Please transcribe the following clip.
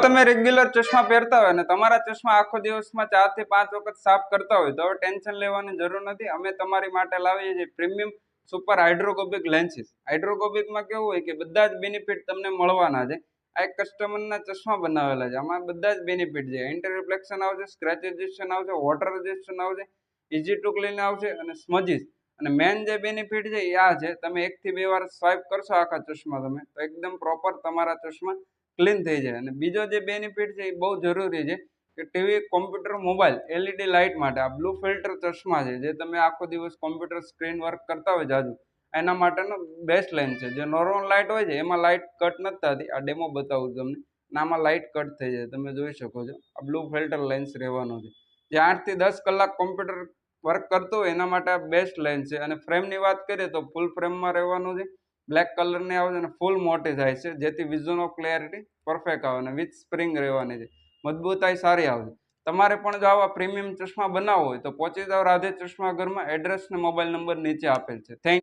તમે રેગ્યુલર ચશ્મા પહેરતા હોય અને તમારા ચશ્મા આખો દિવસમાં 4 થી 5 વખત સાફ કરતા હોય તો હવે ટેન્શન લેવાની જરૂર નથી. અમે તમારી માટે લાવીએ છીએ પ્રીમિયમ સુપર હાઇડ્રોસ્કોપિક લેન્સીસ. હાઇડ્રોસ્કોપિકમાં કેવું હોય કે બધા જ બેનિફિટ તમને મળવાના છે. આ એક કસ્ટમરના ચશ્મા બનાવેલા છે, આમાં બધા જ બેનિફિટ છે. એન્ટી રિફ્લેક્શન આવશે, સ્ક્રેચ રેઝિસ્ટન્સ આવશે, વોટર રેઝિસ્ટન્સ આવશે, ઇઝી ટુ ક્લીન આવશે અને સ્મજીસ. અને મેન જે બેનિફિટ છે એ આ છે, તમે 1 થી 2 વાર સ્વાઇપ કરશો આખા ચશ્મા તમે તો એકદમ પ્રોપર તમારા ચશ્મા ક્લીન થઈ જાય. અને બીજો જે બેનિફિટ છે એ બહુ જરૂરી છે કે TV, computer, mobile, LED light માટે આ બ્લુ ફિલ્ટર ચશ્મા છે, જે તમે આખો દિવસ કોમ્પ્યુટર સ્ક્રીન વર્ક કરતા હોય જાજુ, એના માટેનો બેસ્ટ લેન્સ છે. જે નોર્મલ લાઇટ હોય છે એમાં લાઇટ કટ નથી થતી. આ ડેમો બતાવું તમને, આમાં લાઇટ કટ થઈ જાય, તમે જોઈ શકો છો. આ બ્લુ ફિલ્ટર લેન્સ રહેવાનો છે, જે 8 થી 10 કલાક કોમ્પ્યુટર વર્ક કરતો હોય એના માટે આ બેસ્ટ લેન્સ છે. અને ફ્રેમની વાત કરીએ તો ફૂલ ફ્રેમમાં રહેવાનું છે, બ્લેક કલરની આવે છે અને ફૂલ મોટી થાય છે, જેથી વિઝન ઓફ ક્લેરિટી પરફેક્ટ આવે. અને વિથ સ્પ્રિંગ રહેવાની છે, મજબૂતાઈ સારી આવશે. તમારે પણ જો આવા પ્રીમિયમ ચશ્મા બનાવવો હોય તો પહોંચી જાઓ રાધે ચશ્મા ઘરમાં. એડ્રેસ ને મોબાઈલ નંબર નીચે આપેલ છે. થેન્ક